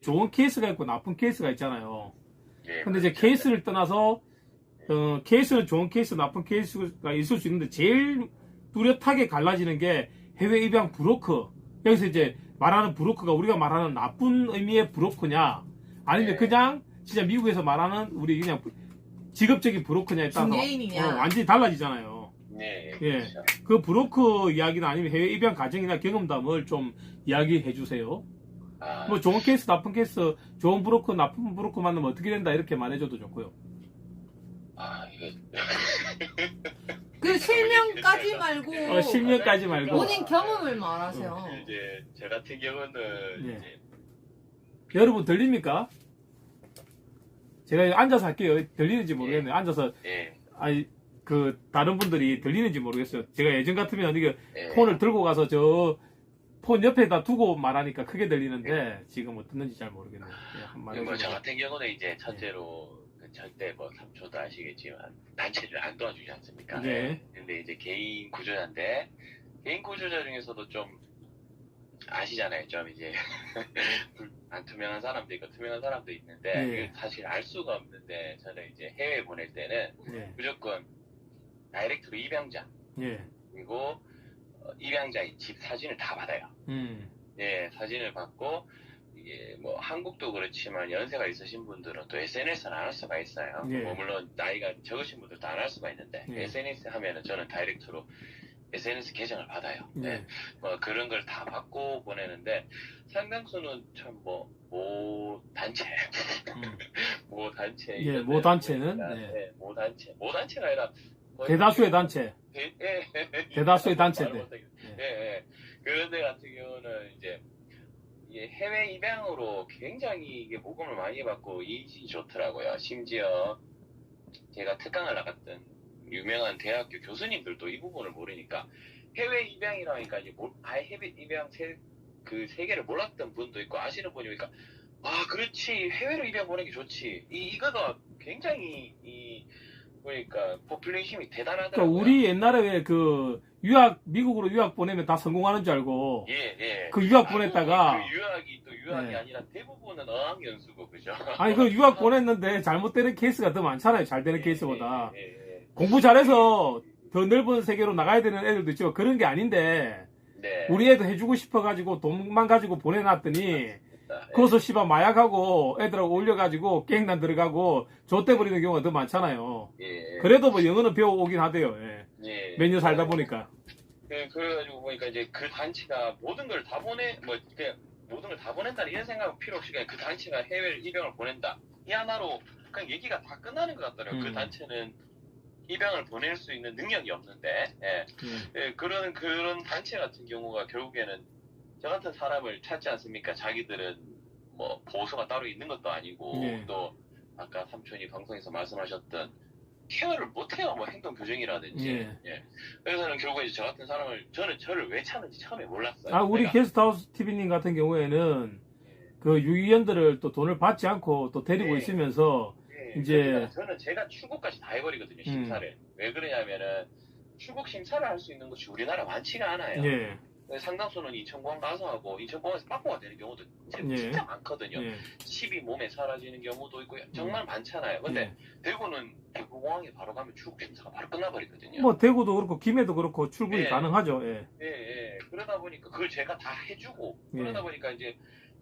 좋은 케이스가 있고 나쁜 케이스가 있잖아요. 예, 근데 이제 그렇죠. 케이스를 떠나서 케이스는 좋은 케이스, 나쁜 케이스가 있을 수 있는데 제일 뚜렷하게 갈라지는 게 해외 입양 브로커. 여기서 이제 말하는 브로커가 우리가 말하는 나쁜 의미의 브로커냐, 아니면 네. 그냥 진짜 미국에서 말하는 우리 그냥 직업적인 브로커냐에 따라서 중개인이냐. 완전히 달라지잖아요. 네, 예. 그렇죠. 그 브로커 이야기나 아니면 해외 입양 과정이나 경험담을 좀 이야기해 주세요. 아, 뭐 좋은 케이스, 나쁜 케이스, 좋은 브로커, 나쁜 브로커 만나면 어떻게 된다 이렇게 말해줘도 좋고요. 이게 그 실명까지 말고 실명까지 말고. 본인 경험을 말하세요. 이제 저 같은 경우는 예. 이제 여러분 들립니까? 제가 앉아서 할게요. 들리는지 모르겠네요. 앉아서 예, 아니 그 다른 분들이 들리는지 모르겠어요. 제가 예전 같으면 이게 예. 폰을 들고 가서 저 폰 옆에다 두고 말하니까 크게 들리는데 지금 뭐 듣는지 잘 모르겠네요. 예, 한 뭐 저 말해주세요. 같은 경우는 이제 첫째로 절대 뭐 삼촌도 아시겠지만 단체를 안 도와주지 않습니까? 네. 근데 이제 개인 구조자인데 개인 구조자 중에서도 좀 아시잖아요. 좀 이제 안 투명한 사람도 있고 투명한 사람도 있는데 네. 이게 사실 알 수가 없는데 저는 이제 해외 보낼 때는 예, 무조건 다이렉트로 입양자 예, 그리고 입양자의 집 사진을 다 받아요. 예, 사진을 받고 이게 뭐 한국도 그렇지만 연세가 있으신 분들은 또 SNS는 안 할 수가 있어요. 예. 뭐 물론 나이가 적으신 분들도 안 할 수가 있는데 예. SNS 하면은 저는 다이렉트로 SNS 계정을 받아요. 예. 네. 뭐 그런 걸 다 받고 보내는데 상당수는 참 모 단체, 모 단체. 예, 이런 모 데를 단체는, 보니까, 네. 네, 모 단체가 아니라 거의 대다수의 단체. 대다수의 단체들. 말을 못하겠- 예, 예. 그런 데 같은 경우는 이제 이게 해외 입양으로 굉장히 이게 모금을 많이 받고 이익이 좋더라고요. 심지어 제가 특강을 나갔던 유명한 대학교 교수님들도 이 부분을 모르니까 해외 입양이라니까 이제 아예 해외 입양 그 세계를 몰랐던 분도 있고 아시는 분이 오니까 그렇지 해외로 입양 보내기 좋지 이거가 굉장히 보니까 포퓰레이션이 대단하더라고요. 그러니까 우리 옛날에 왜 그 미국으로 유학 보내면 다 성공하는 줄 알고 예. 그 유학 보냈다가 그 유학이 또 유학이 네. 아니라 대부분은 어학연수고 그죠? 아니 그 유학 보냈는데 잘못되는 케이스가 더 많잖아요. 잘 되는 케이스보다. 예. 공부 잘해서 더 넓은 세계로 나가야 되는 애들도 있지만 그런 게 아닌데 네. 우리 애도 해주고 싶어가지고 돈만 가지고 보내놨더니 거기서 씨발 마약하고 애들하고 올려가지고 갱단 들어가고 좆대버리는 경우가 더 많잖아요. 예. 그래도 뭐 영어는 배워오긴 하대요. 예. 예. 몇 년 살다 보니까. 예, 그래가지고 보니까 이제 그 단체가 모든 걸 다 그냥 모든 걸 다 보낸다 이런 생각은 필요 없이 그냥 그 단체가 해외 입양을 보낸다 이 하나로 그냥 얘기가 다 끝나는 것 같더라고요. 그 단체는 입양을 보낼 수 있는 능력이 없는데, 예, 그런 단체 같은 경우가 결국에는 저 같은 사람을 찾지 않습니까? 자기들은 뭐 보호소가 따로 있는 것도 아니고 예. 또 아까 삼촌이 방송에서 말씀하셨던 케어를 못해요. 뭐 행동 교정이라든지. 예. 예. 그래서는 결국에 저 같은 사람을 저를 왜 찾는지 처음에 몰랐어요. 아, 우리 내가. 게스트하우스 TV님 같은 경우에는 그 유의원들을 또 돈을 받지 않고 또 데리고 네. 있으면서 예, 이제- 그러니까 저는 제가 출국까지 다 해버리거든요. 심사를. 왜 그러냐면은 출국 심사를 할 수 있는 곳이 우리나라 많지가 않아요. 예, 상당수는 인천공항 가서 하고 인천공항에서 빠꾸가 되는 경우도 예. 진짜 많거든요. 예, 칩이 몸에 사라지는 경우도 있고 정말 많잖아요. 근데 대구는 대구공항에 바로 가면 출국 심사가 바로 끝나버리거든요. 뭐 대구도 그렇고 김해도 그렇고 출국이 예. 가능하죠. 예. 예. 그러다 보니까 그걸 제가 다 해주고 예. 그러다 보니까 이제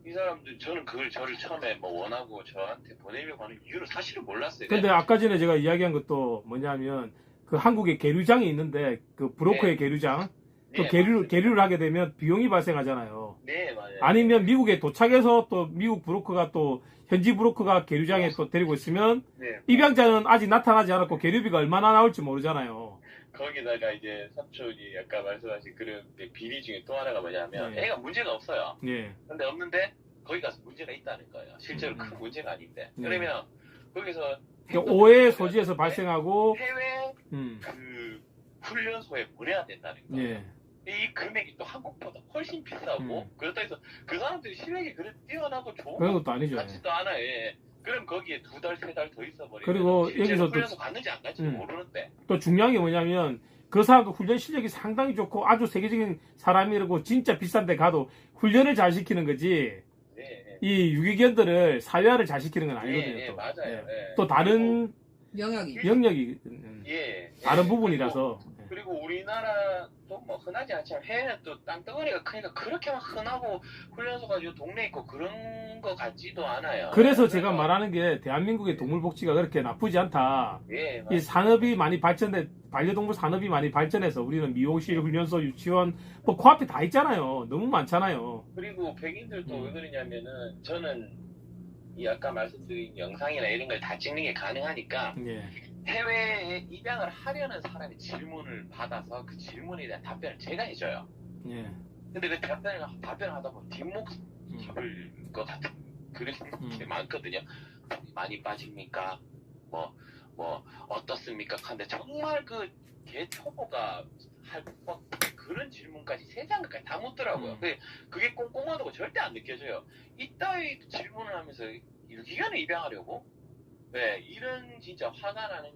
이 사람들 저는 그걸 저를 처음에 뭐 원하고 저한테 보내려고 하는 이유를 사실은 몰랐어요. 근데 아까 전에 제가 이야기한 것도 뭐냐면 그 한국에 계류장이 있는데 그 브로커의 계류장 또 네, 계류를 하게 되면 비용이 발생하잖아요. 네, 맞아요. 아니면 미국에 도착해서 또 미국 브로커가 또 현지 브로커가 계류장에 또 데리고 있으면 네. 입양자는 아직 나타나지 않았고 계류비가 얼마나 나올지 모르잖아요. 거기다가 이제 삼촌이 아까 말씀하신 그런 비리 중에 또 하나가 뭐냐면 네. 애가 문제가 없어요. 예. 근데 없는데 거기 가서 문제가 있다는 거예요. 실제로 큰 문제가 아닌데. 네. 그러면 거기서 그러니까 오해 소지에서 발생하고 해외 음. 그 훈련소에 보내야 된다는 거예요. 예. 이 금액이 또 한국보다 훨씬 비싸고 그렇다 해서 그 사람들이 실력이 그렇게 뛰어나고 좋은 그런 것도 아니죠. 같지도 않아요. 예. 그럼 거기에 2달, 3달 더 있어버리면 그리고 실제로 여기서 또- 훈련소 갔는지 안 갔는지 모르는데 또 중요한 게 뭐냐면 그 사람도 훈련 실력이 상당히 좋고 아주 세계적인 사람이라고 진짜 비싼 데 가도 훈련을 잘 시키는 거지 네, 네. 이 유기견들을 사회화를 잘 시키는 건 아니거든요. 예, 또. 맞아요. 예. 예. 또 다른 영역이. 영역이 예. 다른 예. 부분이라서. 그리고 우리나라도 뭐 흔하지 않지만 해외는 또 땅덩어리가 크니까 그렇게 막 흔하고 훈련소 가지고 동네에 있고 그런 거 같지도 않아요. 그래서 제가 말하는 게 대한민국의 동물 복지가 그렇게 나쁘지 않다. 예, 이 맞아요. 산업이 많이 반려동물 산업이 많이 발전해서 우리는 미용실, 훈련소, 유치원, 뭐 코앞에 다 있잖아요. 너무 많잖아요. 그리고 백인들도 왜 그러냐면은 저는 이 아까 말씀드린 영상이나 이런 걸 다 찍는 게 가능하니까 예. 해외에 입양을 하려는 사람의 질문을 받아서 그 질문에 대한 답변을 제가 해줘요. 예. 근데 그 답변을 하다 보면 뒷목 잡을 것 같은 그런 게 많거든요. 많이 빠집니까? 뭐 어떻습니까? 근데 정말 그 개 초보가 할 그런 질문까지 세세한 것까지 다 묻더라고요. 그게 꼼꼼하다고 절대 안 느껴져요. 이따위 질문을 하면서 유기견을 입양하려고? 네, 이런 진짜 화가 나는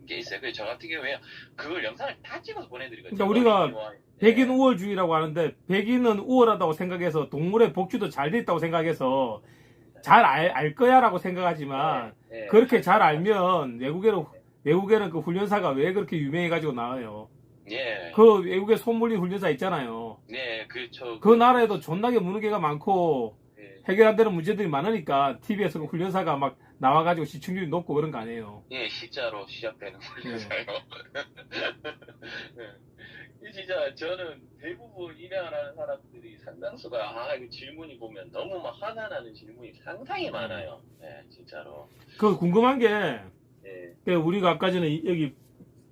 게 있어요. 그래서 저 같은 경우에 그걸 영상을 다 찍어서 보내드리거든요. 그러니까 우리가 백인 우월주의라고 하는데 백인은 우월하다고 생각해서 동물의 복지도 잘 돼 있다고 생각해서 잘 알 거야라고 생각하지만 네, 그렇게 잘 알면 외국에는 그 훈련사가 왜 그렇게 유명해가지고 나와요. 예. 그 외국에 손물린 훈련사 있잖아요. 네, 그렇죠. 그 나라에도 존나게 무는 개가 많고 네. 해결 안 되는 문제들이 많으니까 TV에서 그 훈련사가 막 나와가지고 시청률이 높고 그런 거 아니에요. 예, 시자로 시작되는 훈련사요. 네. 진짜 저는 대부분 입양을 하는 사람들이 상당수가 이거 질문이 보면 너무 막 화가 나는 질문이 상당히 많아요. 네, 진짜로. 그 궁금한 게 네. 우리가 아까 전에 여기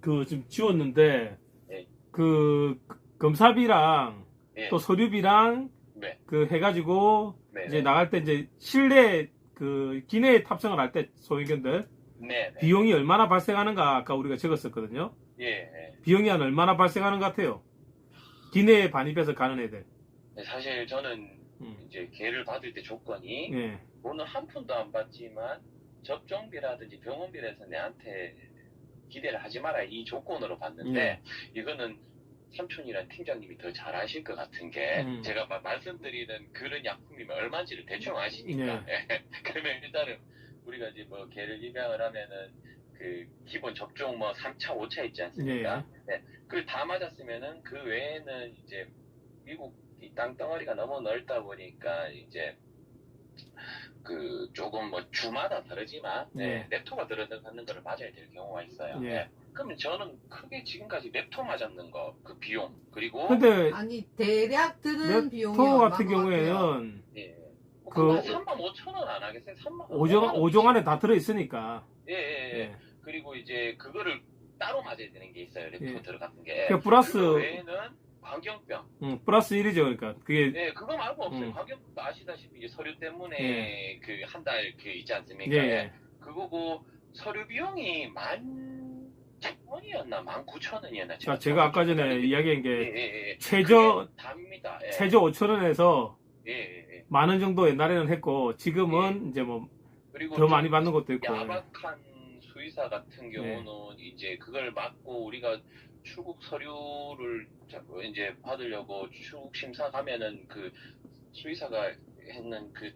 그 좀 지웠는데 네. 그 검사비랑 네. 또 서류비랑 네. 그 해가지고 네. 이제 나갈 때 이제 실내 그 기내에 탑승을 할 때 소형견들 네. 네. 비용이 얼마나 발생하는가 아까 우리가 적었었거든요. 예. 네. 비용이 한 얼마나 발생하는 것 같아요? 기내에 반입해서 가는 애들. 네, 사실 저는 이제 개를 받을 때 조건이 예. 돈은 한 푼도 안 받지만 접종비라든지 병원비라서 내한테 기대를 하지 마라 이 조건으로 받는데 이거는 삼촌이란 팀장님이 더 잘 아실 것 같은 게 제가 말씀드리는 그런 약품이면 얼마인지를 대충 아시니까 그러면 일단은 우리가 이제 뭐 개를 입양을 하면은 그 기본 접종 뭐 3차 5차 있지 않습니까? 네. 그걸 다 맞았으면은 그 외에는 이제 미국 이 땅덩어리가 너무 넓다 보니까 이제 그 조금 뭐 주마다 다르지만 랩토가 들어가는 거를 맞아야 될 경우가 있어요. 그러면 저는 크게 지금까지 랩토 맞았는 거 그 비용 그리고 근데 아니 대략 드는 비용이 랩토 얼마 같은 경우에는 그 35,000원 안 하겠어요? 5종 안에 다 들어 있으니까. 예. 그리고 이제 그거를 따로 맞아야 되는 게 있어요. 랩토 들어가는 게. 그 플러스 그 외에는 광견병. 플러스 1이죠. 그러니까 그게 네, 그거 말고 없어요. 광견병도 아시다시피 이제 서류 때문에 그 한 달 그 있지 않습니까? 그거고 서류 비용이 11,000원이었나 19,000원이었나? 제가 아까 전에 이야기한 게 최저 5,000원에서 만원 정도 옛날에는 했고 지금은 이제 뭐 더 많이 받는 것도 있고. 야박한 수의사 같은 경우는 이제 그걸 막고 우리가 출국 서류를 이제 받으려고 출국 심사 가면은 그 수의사가 했는 그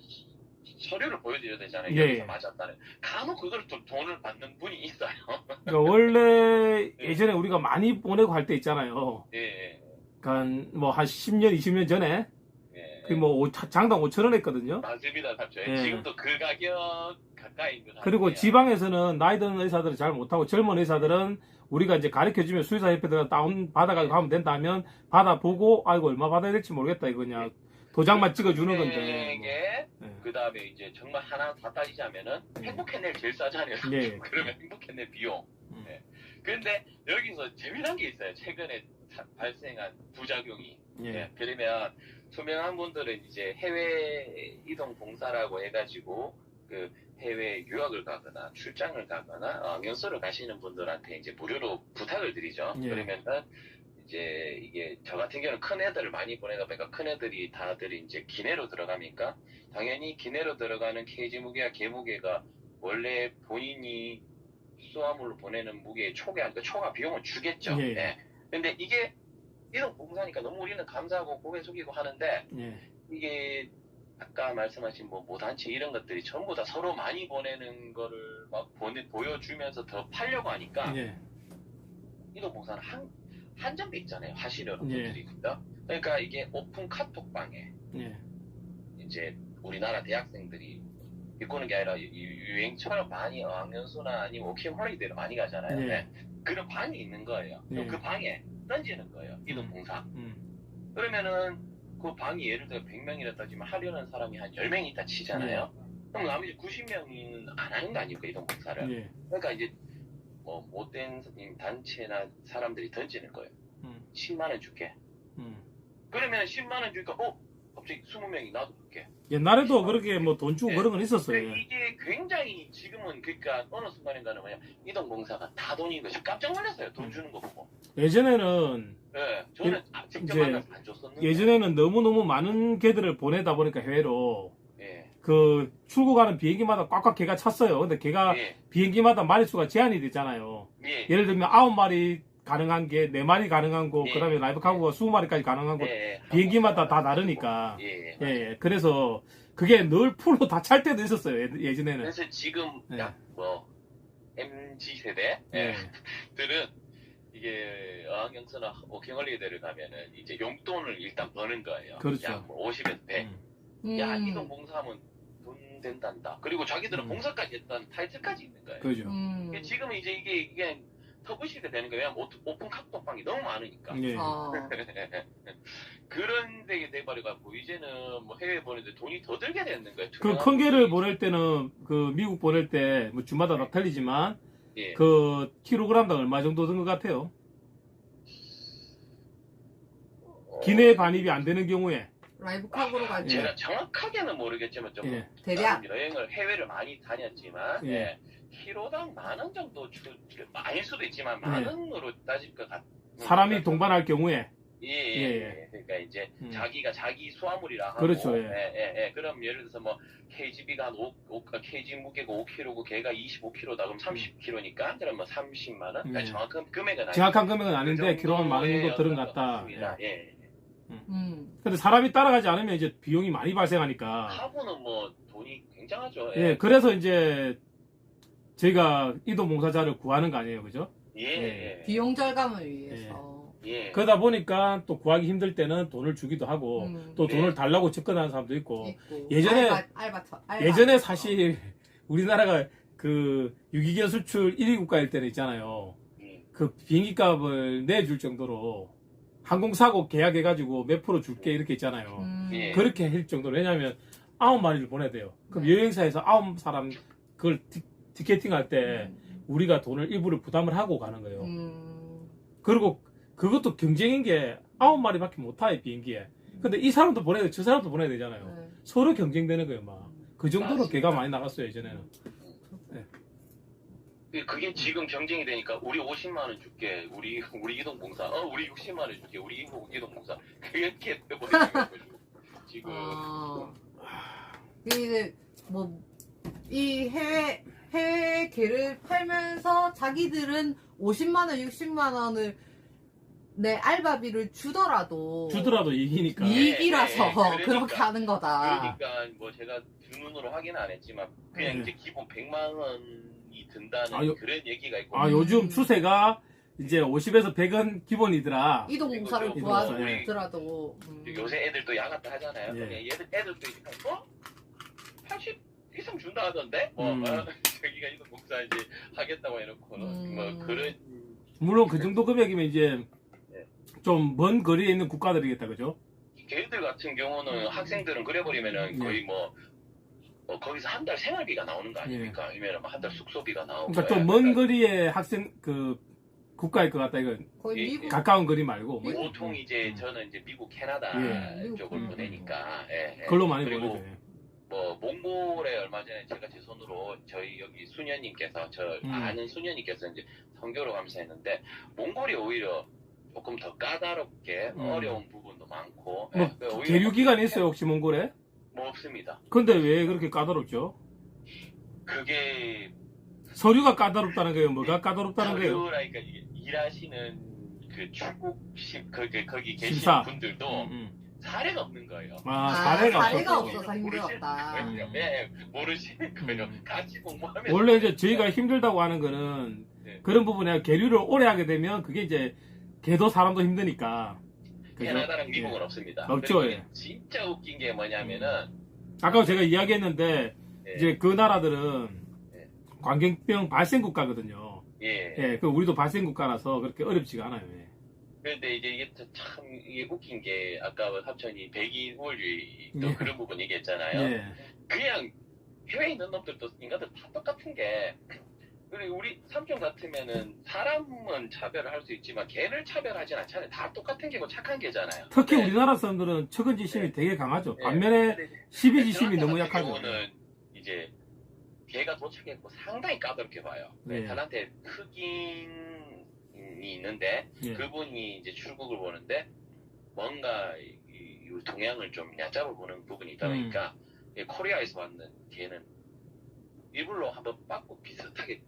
서류를 보여드려야 되잖아요. 여기서 맞았다는. 간혹 그걸 또 돈을 받는 분이 있어요. 그러니까 원래 예전에 우리가 많이 보내고 할 때 있잖아요. 그러니까 뭐 한 10년, 20년 전에 그 뭐 장당 5,000원 했거든요. 맞습니다, 삼촌. 지금도 그 가격 가까이 있는. 그리고 지방에서는 나이 드는 의사들은 잘 못하고 젊은 의사들은 우리가 이제 가르쳐주면 수의사협회 다운 받아가지고 하면 된다 하면 받아보고 아이고 얼마 받아야 될지 모르겠다 이거냐 도장만 찍어주는 건데 그 다음에 이제 정말 하나 다 따지자면은 행복했네 제일 싸잖아요. 그러면 행복했네 비용. 그런데 여기서 재미난 게 있어요. 최근에 발생한 부작용이. 그러면 투명한 분들은 이제 해외 이동 봉사라고 해가지고 그 해외 유학을 가거나 출장을 가거나 영서를 가시는 분들한테 이제 무료로 부탁을 드리죠. 그러면은 이제 이게 저 같은 경우는 큰 애들을 많이 보내다 보니까 큰 애들이 다들 이제 기내로 들어가니까 당연히 기내로 들어가는 케이지 무게와 개 무게가 원래 본인이 수화물로 보내는 무게의 초과 비용을 주겠죠. 근데 이게 이동 봉사니까 너무 우리는 감사하고 고개 숙이고 하는데 이게 아까 말씀하신 뭐 모단체 이런 것들이 전부 다 서로 많이 보내는 거를 막 보여주면서 더 팔려고 하니까 예. 이동봉사는 한정돼 있잖아요. 하시려는 예. 분들이. 그러니까 이게 오픈 카톡방에 예. 이제 우리나라 대학생들이 비꼬는 게 아니라 유행처럼 많이 어학연수나 아니면 워킹홀리데이를 많이 가잖아요. 예. 네. 그런 방이 있는 거예요. 그럼 예. 그 방에 던지는 거예요. 이동봉사. 음. 그러면은 그 방이 예를 들어 100명이라 따지면 하려는 사람이 한 10명 있다 치잖아요. 그럼 나머지 90명은 안 하는 거 아닙니까? 이동봉사를. 예. 그러니까 이제 뭐 못된 단체나 사람들이 던지는 거예요. 음. 10만 원 줄게. 음. 그러면 10만 원 주니까 갑자기 20명이 나도 줄게. 옛날에도 그렇게 뭐 돈 주고 예. 그런 건 있었어요. 근데 이게 굉장히 지금은 그러니까 어느 순간인가는 뭐냐 이동봉사가 다 돈인 거죠. 깜짝 놀랐어요. 돈 주는 거 보고. 예전에는 예, 저는 직접 이제 만나서 안 줬었는데. 예전에는 너무너무 많은 개들을 보내다 보니까 해외로 예, 그 출국하는 비행기마다 꽉꽉 개가 찼어요. 근데 개가 예, 비행기마다 마리수가 제한이 됐잖아요. 예, 예를 들면 9마리 가능한 게 4마리 가능한 거, 예. 그다음에 라이브 카고가 20마리까지 가능한 거, 예, 비행기마다 다 다르니까. 예, 예, 예. 그래서 그게 늘 풀로 다 찰 때도 있었어요. 예전에는. 그래서 지금 예. 약 뭐 MZ 세대 예. 들은 이게 어학연수나 워킹홀리데이를 가면은 이제 용돈을 일단 버는 거예요. 그렇죠. 약뭐 50에서 100. 음, 야, 이동봉사하면 돈 된단다. 그리고 자기들은 음. 봉사까지 했다는 타이틀까지 있는 거예요. 그죠. 지금은 이제 이게 터부시대 되는 거예요. 오픈 카톡방이 너무 많으니까. 예. 그런 데 돼버려갖고 이제는 뭐 해외 보내는데 돈이 더 들게 되는 거예요. 그 큰 개를 보낼 때는 그 미국 보낼 때 뭐 주마다 다 틀리지만 예. 그 킬로그램당 얼마 정도 든 것 같아요? 기내 반입이 안 되는 경우에. 라이브 컵으로 갈 때. 제가 정확하게는 모르겠지만 좀 예. 대략. 여행을 해외를 많이 다녔지만 예. 예. 키로당 10,000원 정도 아닐 수도 있지만 10,000원으로 따질 것 같아요. 사람이 동반할 경우에. 예. 예. 그러니까 이제 음. 자기가 자기 수화물이라 하고 그렇죠, 예. 예. 그럼 예를 들어서 뭐 KGB가 한 KG 무게가 5kg고 걔가 25kg다 그럼 30kg니까 그럼 뭐 30만 원. 그러니까 예. 정확한 금액은 정확한 금액은 아닌데 그 킬로는 많은 정도 들은 것 정도의 같다. 어떤 것입니다. 예. 근데 사람이 따라가지 않으면 이제 비용이 많이 발생하니까. 하고는 뭐 돈이 굉장하죠. 예, 그래서 이제 저희가 이동봉사자를 구하는 거 아니에요, 그죠? 예. 비용 절감을 위해서. 예. 그러다 보니까 또 구하기 힘들 때는 돈을 주기도 하고 또 네. 돈을 달라고 접근하는 사람도 있고. 있고. 예전에- 알바. 예전에 사실 우리나라가 그 유기견 수출 1위 국가일 때는 있잖아요. 예. 그 비행기 값을 내줄 정도로 항공사고 계약해가지고 몇 프로 줄게 이렇게 있잖아요. 예. 그렇게 할 정도로. 왜냐하면 9마리를 보내야 돼요. 그럼 네. 여행사에서 9사람 그걸 티켓팅 할 때 우리가 돈을 일부를 부담을 하고 가는 거예요. 그리고 그것도 경쟁인 게 9마리밖에 못 타요, 비행기에. 근데 이 사람도 보내야 돼, 저 사람도 보내야 되잖아요. 서로 경쟁되는 거예요, 막. 그 정도로 맞습니다. 개가 많이 나갔어요, 예전에는. 그게 지금 경쟁이 되니까 우리 50만 원 줄게. 우리 이동봉사. 우리 60만 원 줄게. 우리 이동봉사. 그렇게 돼버리는 거죠. 지금. 이제 이 해외 개를 팔면서 자기들은 50만 원, 60만 원을 내 알바비를 주더라도 이기니까. 이익이라서 네, 그러니까. 그렇게 하는 거다. 그러니까 뭐 제가 두 눈으로 확인은 안 했지만 그냥 네. 이제 기본 100만 원이 든다는 아, 그런 얘기가 있고. 요즘 추세가 이제 50에서 100은 기본이더라. 이동봉사를 그리고 구하더라도 요새 애들도 야갔다 하잖아요. 예. 애들도 이제 80 이상 준다 하던데? 자기가 이동봉사 이제 하겠다고 해놓고는 뭐 그런. 물론 그 정도 금액이면 이제 네. 좀 먼 거리에 있는 국가들이겠다, 그죠? 걔들 같은 경우는 학생들은 그래버리면은 거의 뭐 거기서 한 달 생활비가 나오는 거 아닙니까? 아니면 한 달 숙소비가 나오고. 그러니까 좀 먼 거리에 학생 그 국가일 것 같다, 이거. 거의 예, 미국 가까운 거리 말고. 뭐. 보통 이제 저는 이제 미국, 캐나다 예. 쪽을 보내니까. 예. 걸로 많이 그리고 보내죠. 뭐 몽골에 얼마 전에 제가 제 손으로 저희 여기 수녀님께서 아는 수녀님께서 이제 선교로 가면서 했는데 몽골이 오히려 조금 더 까다롭게 어려운 부분도 많고. 뭐 오히려 계류 기간이 있어요, 혹시 몽골에? 뭐 없습니다. 근데 왜 그렇게 까다롭죠? 그게 서류가 까다롭다는 거예요? 뭐가 까다롭다는 거예요? 그러니까 이게 일하시는 그 출국심 거기 계신 심사. 분들도 사례가 없는 거예요. 사례가 없어서 힘들었다. 네, 모르시는 거예요. 같이 공부하면 원래 이제 저희가 힘들다고 하는 거는 네. 그런 부분에 계류를 오래 하게 되면 그게 이제 걔도 사람도 힘드니까. 그죠? 캐나다랑 미국은 예. 없습니다. 없죠, 그리고 예. 진짜 웃긴 게 뭐냐면은 아까 제가 이야기했는데 예. 이제 그 나라들은 예. 광견병 발생 국가거든요. 예. 예, 그 우리도 발생 국가라서 그렇게 어렵지가 않아요. 예. 그런데 이제 이게 참 이게 웃긴 게 아까 합천이 백인 우월주의 또 예. 그런 부분 얘기했잖아요. 예. 그냥 해외에 있는 놈들도 인간들 다 똑같은 게 그리고 우리 삼촌 같으면은 사람은 차별을 할 수 있지만 개를 차별하진 않잖아요. 다 똑같은 게고 착한 게잖아요. 특히 네. 우리나라 사람들은 척은지심이 네. 되게 강하죠. 네. 반면에 근데 시비지심이 애틀란타 너무 같은 약하죠. 경우는 이제 개가 도착했고 상당히 까다롭게 봐요. 네. 애틀란타에 흑인이 있는데 예. 그분이 이제 출국을 보는데 뭔가 이 동양을 좀 얕잡아 보는 부분이 있다 보니까 코리아에서 왔는 개는 일부러 한번 빠꾸 비슷하게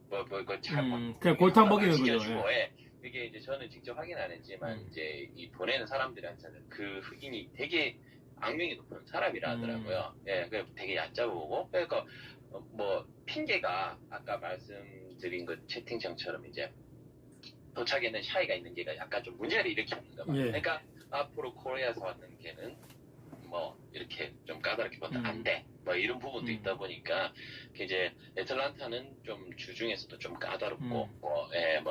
그냥 골탕 먹이는 거죠. 시켜주고, 예. 이게 이제 저는 직접 확인 안 했지만 이제 이 보내는 사람들한테는 그 흑인이 되게 악명이 높은 사람이라 하더라고요. 예, 그 되게 얕잡아 보고 그러니까 뭐 핑계가 아까 말씀드린 그 채팅창처럼 이제 도착에는 샤이가 있는 개가 약간 좀 문제를 일으키는 거 예. 그러니까 앞으로 코리아에서 왔는 개는 뭐 이렇게 좀 까다롭게 보면 안 돼. 뭐 이런 부분도 있다 보니까 이제 애틀란타는 좀 주중에서도 좀 까다롭고 뭐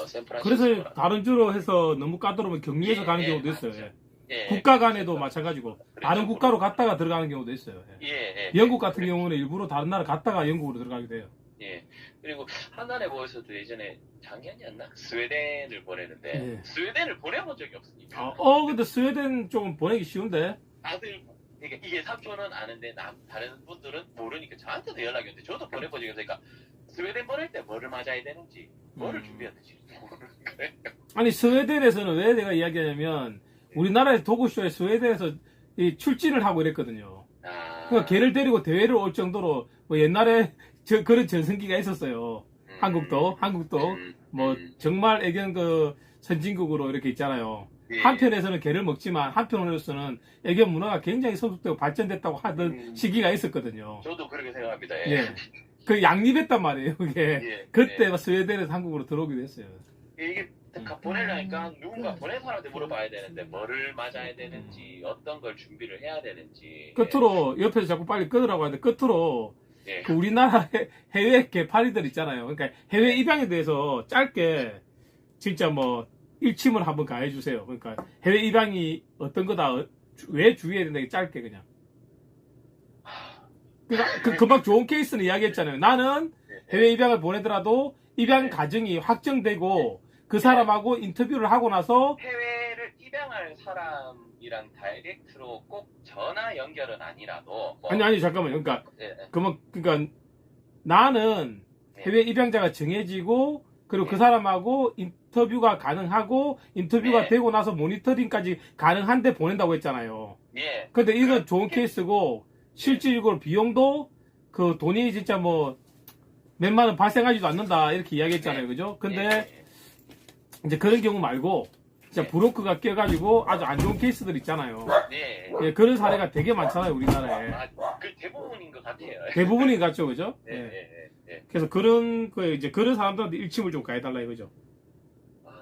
샌프란시스코 그래서 다른 주로 해서 너무 까다로우면 격리해서 가는 경우도 있어요. 예. 예, 국가 간에도 마찬가지고 다른 국가로 갔다가 들어가는 경우도 있어요. 예. 영국 같은 경우는 일부러 다른 나라 갔다가 영국으로 들어가게 돼요. 예. 그리고 한나라에 보여서도 예전에 작년이었나? 스웨덴을 보내는데 예. 스웨덴을 보내본 적이 없으니까 근데 스웨덴 좀 보내기 쉬운데. 다들 이게 삼촌은 아는데 다른 분들은 모르니까 저한테도 연락이 오는데 저도 보내본 적이 없으니까 스웨덴 보낼 때 뭐를 맞아야 되는지 뭐를 준비해야 되지 모르는 거예요. 아니 스웨덴에서는 왜 내가 이야기하냐면 우리나라의 도구쇼에 스웨덴에서 이 출진을 하고 이랬거든요. 그러니까 걔를 데리고 대회를 올 정도로 뭐 옛날에 그런 전성기가 있었어요. 한국도 뭐 정말 애견 그 선진국으로 이렇게 있잖아요. 예. 한편에서는 개를 먹지만 한편으로서는 애견 문화가 굉장히 성숙되고 발전됐다고 하던 시기가 있었거든요. 저도 그렇게 생각합니다. 예. 그 양립했단 말이에요. 그게 예. 그때 스웨덴에서 한국으로 들어오기도 했어요. 이게 보내려니까 누군가 보낸 사람한테 물어봐야 되는데 뭐를 맞아야 되는지 어떤 걸 준비를 해야 되는지 끝으로 옆에서 자꾸 빨리 끊으라고 하는데 끝으로 예. 그 우리나라 해외 개파리들 있잖아요. 그러니까 해외 입양에 대해서 짧게 진짜 뭐 일침을 한번 가해주세요. 그러니까 해외 입양이 어떤 거다, 왜 주의해야 된다, 짧게 그냥. 그러니까 금방 좋은 케이스는 이야기했잖아요. 나는 해외 입양을 보내더라도 입양 가정이 확정되고 그 사람하고 인터뷰를 하고 나서 해외를 입양할 사람이랑 다이렉트로 꼭 전화 연결은 아니라도 뭐 아니 잠깐만요. 그러니까 예, 그러니까 나는 해외 입양자가 정해지고 그리고 그 사람하고 인터뷰가 가능하고 인터뷰가 되고 나서 모니터링까지 가능한데 보낸다고 했잖아요. 예. 근데 이건 좋은 케이스고 실질적으로 비용도 그 돈이 진짜 뭐 몇만 원 발생하지도 않는다 이렇게 이야기했잖아요. 그죠? 근데 이제 그런 경우 말고 진짜 브로커가 껴가지고 아주 안 좋은 케이스들 있잖아요. 예. 예, 그런 사례가 되게 많잖아요, 우리나라에. 그 대부분인 것 같아요. 대부분이 같죠, 그죠? 예, 예. 예, 예. 그래서 그런 사람들한테 일침을 좀 가해달라 이거죠.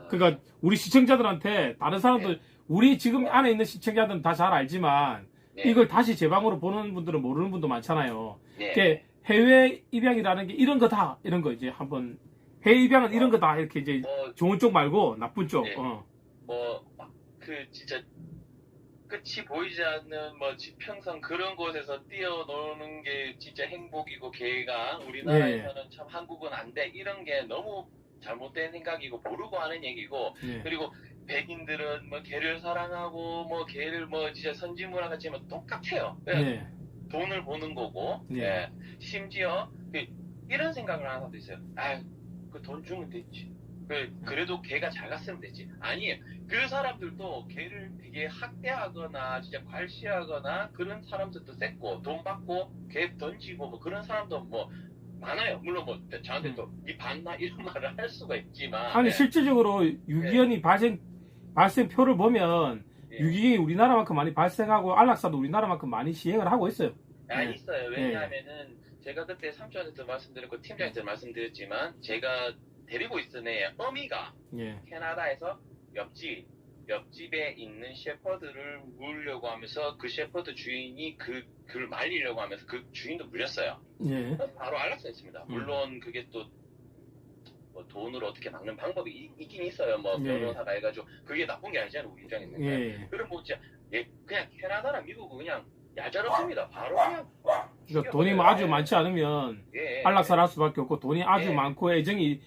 그러니까 우리 시청자들한테 다른 사람들 우리 지금 안에 있는 시청자들은 다 잘 알지만 이걸 다시 제 방으로 보는 분들은 모르는 분도 많잖아요. 예. 해외 입양이라는 게 이런 거다 이런 거 이제 한번 해외 입양은 이런 거다 이렇게 이제 좋은 쪽 말고 나쁜 쪽. 예. 진짜 끝이 보이지 않는 지평선 그런 곳에서 뛰어노는 게 진짜 행복이고 걔가 우리나라에서는 참 한국은 안 돼 이런 게 너무 잘못된 생각이고 모르고 하는 얘기고 그리고 백인들은 개를 사랑하고 개를 진짜 선진문화 같이 똑같아요. 돈을 보는 거고 심지어 이런 생각을 하는 사람도 있어요. 그 돈 주면 됐지. 그래도 걔가 잘 갔으면 됐지. 아니에요. 그 사람들도 걔를 되게 학대하거나 진짜 괄시하거나 그런 사람들도 셌고 돈 받고 걔 던지고 그런 사람도 많아요. 물론 저한테 또 니 봤나 이런 말을 할 수가 있지만 아니 실질적으로 유기견이 발생표를 보면 예. 유기견이 우리나라만큼 많이 발생하고 안락사도 우리나라만큼 많이 시행을 하고 있어요. 아, 네. 있어요. 왜냐하면은 제가 그때 삼촌한테도 말씀드렸고 팀장한테도 말씀드렸지만 제가 데리고 있은 애 어미가 예. 캐나다에서 옆집에 있는 셰퍼드를 물려고 하면서 그 셰퍼드 주인이 그를 말리려고 하면서 그 주인도 물렸어요. 예. 바로 안락사했습니다. 물론 그게 또 뭐 돈으로 어떻게 막는 방법이 있긴 있어요. 뭐 예. 변호사가 해가지고 그게 나쁜 게 아니잖아요. 우리 입장에서는. 예. 그럼 뭐 진짜 그냥 캐나다나 미국은 그냥 얄짤없습니다. 바로 그냥 그러니까 돈이 뭐 아주 많지 않으면 예, 안락사를 할 수밖에 없고 돈이 아주 예. 많고 애착이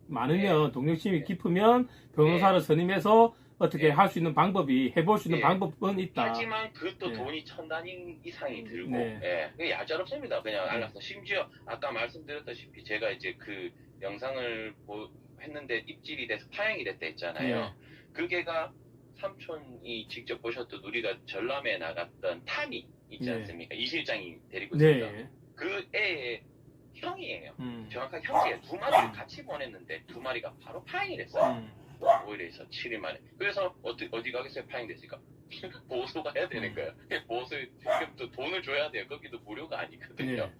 많으면 동력심이 깊으면 변호사를 선임해서 어떻게 예. 할 수 있는 방법이 해볼 수 있는 예. 방법은 있다. 하지만 그것도 네. 돈이 1,000단위 이상이 들고, 네. 예, 그게 얄짤없습니다. 그냥 안락사. 심지어 아까 말씀드렸다시피 제가 이제 그 영상을 했는데 입질이 돼서 파행이 됐다 했잖아요. 예. 그 개가 삼촌이 직접 보셨던 우리가 전람에 나갔던 타미 있지 네. 않습니까? 이 실장이 데리고 있습니다. 네. 그 애의 형이에요. 음. 정확하게 형제예요. 두 마리를 같이 보냈는데 두 마리가 바로 파행이 됐어요. 음. 오히려 있어 7일 만에. 그래서 어디 가겠어요? 파행됐으니까 보수가 해야 되는 거예요. 보수 또 돈을 줘야 돼요. 거기도 무료가 아니거든요. 네.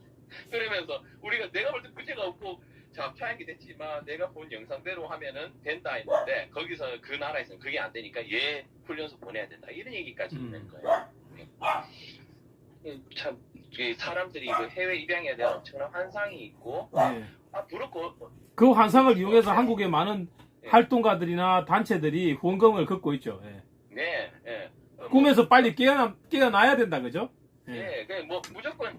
그러면서 우리가 내가 볼 때 문제가 없고 자 파행이 됐지만 내가 본 영상대로 하면은 된다 했는데 거기서 그 나라에서는 그게 안 되니까 얘 훈련소 보내야 된다 이런 얘기까지 있는 거예요. 참 사람들이 그 해외 입양에 대한 엄청난 환상이 있고 네. 부럽고 그 환상을 이용해서 한국의 많은 네. 활동가들이나 단체들이 후원금을 걷고 있죠. 예. 네, 예. 꿈에서 빨리 깨어나야 된다, 그죠? 예, 그 뭐 무조건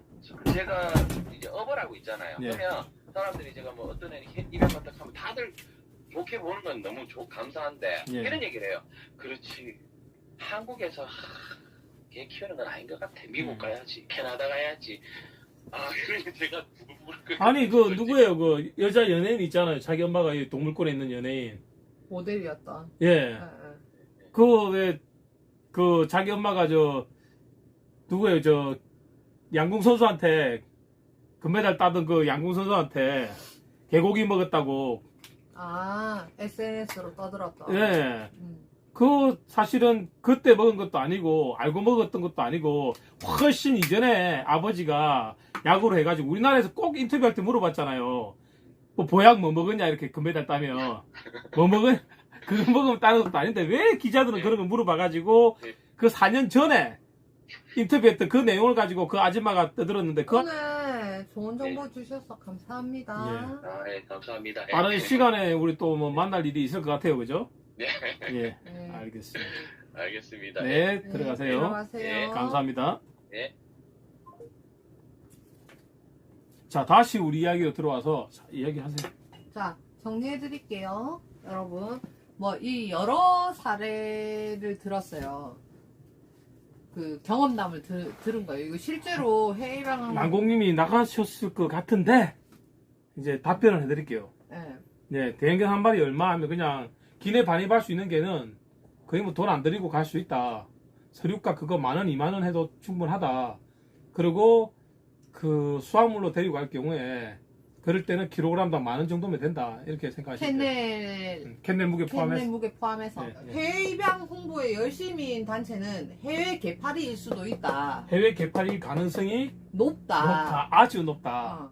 제가 이제 업을 있잖아요. 예. 그러면 사람들이 제가 뭐 어떤 애는 입양 같다 하면 다들 좋게 보는 건 너무 감사한데 예. 이런 얘기를 해요. 그렇지 한국에서 개 키우는 건 아닌 것 같아. 미국 가야지, 캐나다 가야지. 아, 그러니까 제가 아니, 그, 누구예요? 그, 여자 연예인 있잖아요. 자기 엄마가 이 동물권에 있는 연예인. 모델이었던. 예. 예, 예. 그, 왜, 그, 자기 엄마가 누구예요? 양궁 선수한테, 금메달 따던 그 양궁 선수한테, 개고기 먹었다고. 아, SNS로 떠들었던. 예. 그, 사실은, 그때 먹은 것도 아니고, 알고 먹었던 것도 아니고, 훨씬 이전에 아버지가 야구를 해가지고, 우리나라에서 꼭 인터뷰할 때 물어봤잖아요. 뭐, 보약 뭐 먹었냐, 이렇게 금메달 따면. 뭐 그거 먹으면 따는 것도 아닌데, 왜 기자들은 그런 걸 물어봐가지고, 그 4년 전에 인터뷰했던 그 내용을 가지고 그 아줌마가 떠들었는데, 그 오늘 좋은 정보 주셔서 감사합니다. 아, 예, 감사합니다. 예. 빠른 시간에 우리 또 뭐 만날 일이 있을 것 같아요, 그죠? 네, 예. 네. 알겠습니다. 알겠습니다. 네, 네, 들어가세요. 들어가세요. 네, 감사합니다. 네. 자, 다시 우리 이야기로 들어와서 이야기하세요. 자, 정리해 드릴게요. 여러분, 뭐, 이 여러 사례를 들었어요. 그 경험담을 들은 거예요. 이거 실제로 해외방 남공님이 나가셨을 것 같은데, 이제 답변을 해드릴게요. 예. 네, 대형견 한 마리 얼마 하면 그냥 기내 반입할 수 있는 개는 거의 뭐 돈 안 들이고 갈 수 있다. 서류값 그거 10,000원, 20,000원 해도 충분하다. 그리고 그 수확물로 데리고 갈 경우에 그럴 때는 킬로그램당 10,000원 정도면 된다. 이렇게 생각하시면 돼요. 캔넬 무게 캔넬 포함해서. 무게 포함해서 네, 네. 해외 입양 홍보에 열심인 단체는 해외 개팔이일 수도 있다. 해외 개팔일 가능성이 높다. 높다. 아주 높다. 어.